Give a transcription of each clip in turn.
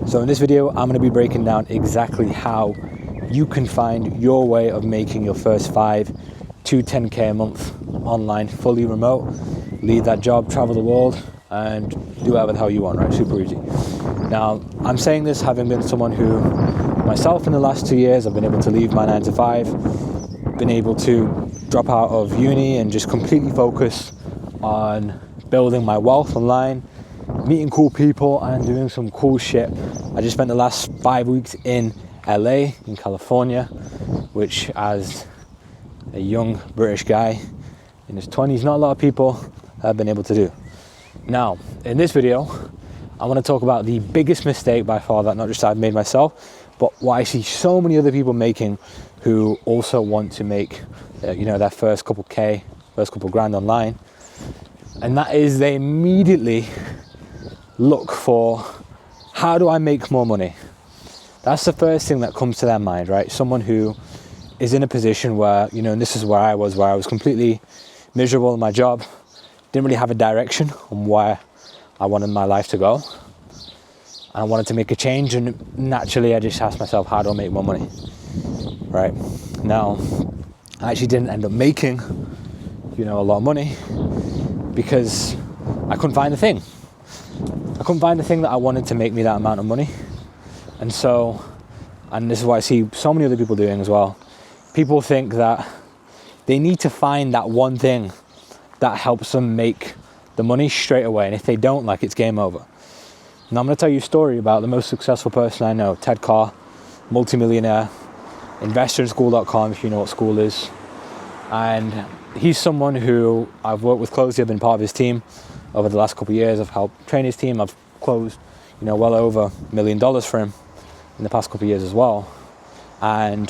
So in this video, I'm going to be breaking down exactly how you can find your way of making your first 5 to 10k a month online, fully remote. Leave that job, travel the world, and do whatever the hell you want, right? Super easy. Now, I'm saying this having been someone who, myself in the last 2 years, I've been able to leave my 9 to 5, been able to drop out of uni and just completely focus on building my wealth online, meeting cool people and doing some cool shit. I just spent the last 5 weeks in LA, in California, which as a young British guy in his 20s, not a lot of people have been able to do. Now, in this video, I want to talk about the biggest mistake by far that not just I've made myself, but what I see so many other people making who also want to make, their first couple grand online. And that is they immediately look for, how do I make more money? That's the first thing that comes to their mind, right? Someone who is in a position where, and this is where I was completely miserable in my job, didn't really have a direction on where I wanted my life to go. And I wanted to make a change, and naturally I just asked myself, how do I make more money? Right? Now, I actually didn't end up making, a lot of money because I couldn't find the thing. I couldn't find the thing that I wanted to make me that amount of money. And this is what I see so many other people doing as well. People think that they need to find that one thing that helps them make the money straight away. And if they don't, it's game over. Now I'm going to tell you a story about the most successful person I know, Ted Carr, multimillionaire, investorinschool.com, if you know what school is. And he's someone who I've worked with closely. I've been part of his team over the last couple of years. I've helped train his team. I've closed, well over $1 million for him in the past couple of years as well. And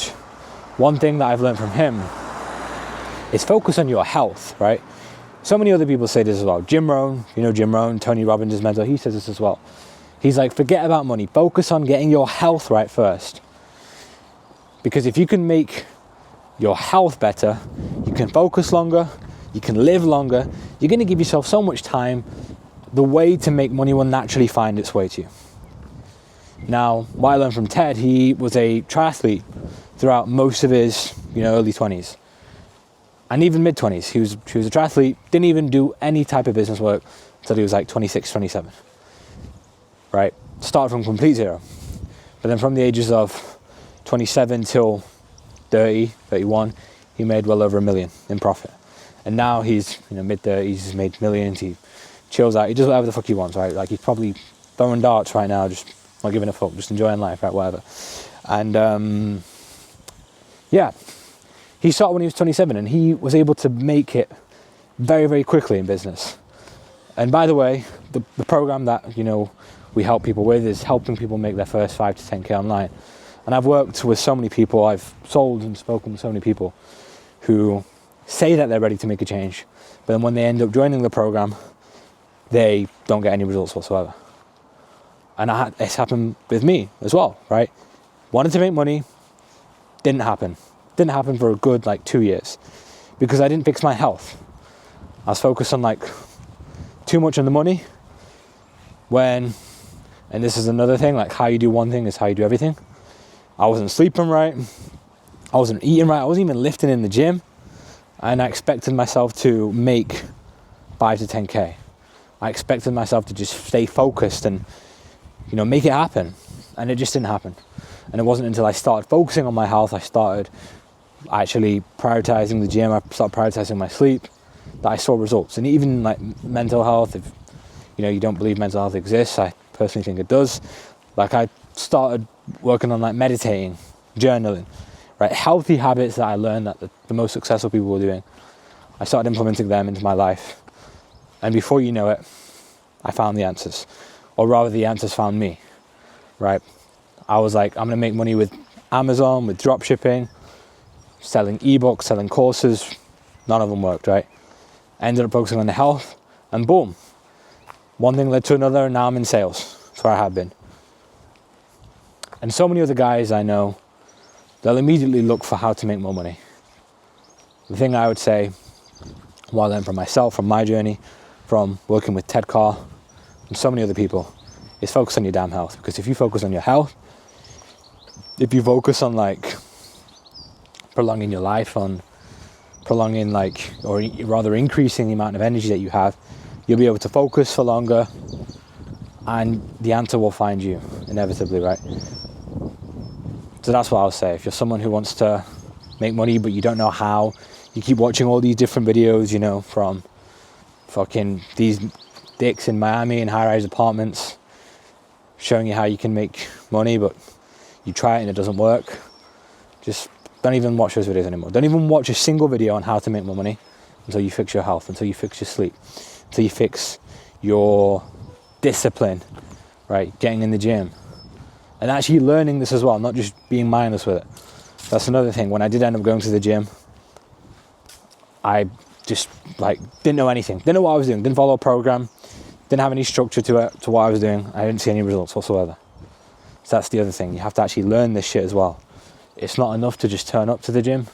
one thing that I've learned from him is focus on your health, right? So many other people say this as well. Jim Rohn, Jim Rohn, Tony Robbins' mentor, he says this as well. He's like, forget about money. Focus on getting your health right first. Because if you can make your health better, you can focus longer, you can live longer, you're going to give yourself so much time. The way to make money will naturally find its way to you. Now, what I learned from Ted, he was a triathlete throughout most of his, early 20s. And even mid-20s, he was a triathlete, didn't even do any type of business work until he was 26, 27. Right? Started from complete zero. But then from the ages of 27 till 30, 31, he made well over $1 million in profit. And now he's, mid-30s, he's made millions, he chills out, he does whatever the fuck he wants, right? He's probably throwing darts right now, just not giving a fuck, just enjoying life, right, whatever. And he started when he was 27, and he was able to make it very, very quickly in business. And by the way, the program that, we help people with is helping people make their first 5 to 10k online. And I've worked with so many people, I've sold and spoken with so many people who say that they're ready to make a change, but then when they end up joining the program, they don't get any results whatsoever. And it's happened with me as well, right? Wanted to make money, didn't happen. Didn't happen for a good 2 years because I didn't fix my health. I was focused on too much on the money and this is another thing, how you do one thing is how you do everything. I wasn't sleeping right, I wasn't eating right, I wasn't even lifting in the gym, and I expected myself to make 5 to 10k. I expected myself to just stay focused and make it happen, and it just didn't happen. And it wasn't until I started focusing on my health, I started actually prioritizing the gym, I started prioritizing my sleep, that I saw results. And even mental health, if you don't believe mental health exists, I personally think it does. I started working on meditating, journaling, right? Healthy habits that I learned that the most successful people were doing. I started implementing them into my life. And before you know it, I found the answers. Or rather, the answers found me, right? I was I'm going to make money with Amazon, with drop shipping, selling ebooks, selling courses. None of them worked, right? I ended up focusing on the health, and boom. One thing led to another, and now I'm in sales. That's where I have been. And so many other guys I know, they'll immediately look for how to make more money. The thing I would say, what I learned from myself, from my journey, from working with Ted Carr, and so many other people, is focus on your damn health. Because if you focus on your health, if you focus on like prolonging your life, on prolonging like, or rather increasing the amount of energy that you have, you'll be able to focus for longer, and the answer will find you inevitably, right? So that's what I'll say. If you're someone who wants to make money but you don't know how, you keep watching all these different videos, you know, from fucking these dicks in Miami in high-rise apartments showing you how you can make money, but you try it and it doesn't work, just don't even watch those videos anymore. Don't even watch a single video on how to make more money until you fix your health, until you fix your sleep, until you fix your discipline, right? Getting in the gym and actually learning this as well, not just being mindless with it. That's another thing. When I did end up going to the gym, I just like didn't know anything, didn't know what I was doing, didn't follow a program, didn't have any structure to it, to what I was doing. I didn't see any results whatsoever. So that's the other thing. You have to actually learn this shit as well. It's not enough to just turn up to the gym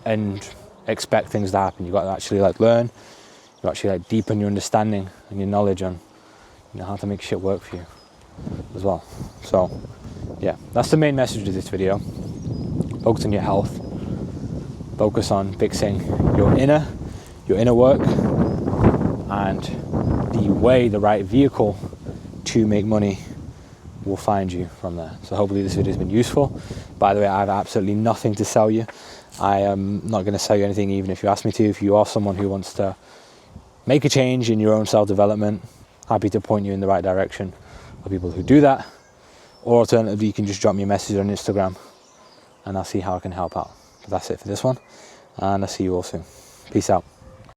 and expect things to happen. You've got to actually like learn. You actually like deepen your understanding and your knowledge on, you know, how to make shit work for you as well. So yeah, that's the main message of this video. Focus on your health. Focus on fixing your inner work, and the right vehicle to make money will find you from there. So hopefully this video has been useful. By the way, I have absolutely nothing to sell you. I am not going to sell you anything, even if you ask me to. If you are someone who wants to make a change in your own self-development, happy to point you in the right direction of people who do that. Or alternatively, you can just drop me a message on Instagram and I'll see how I can help out. But that's it for this one, and I'll see you all soon. Peace out.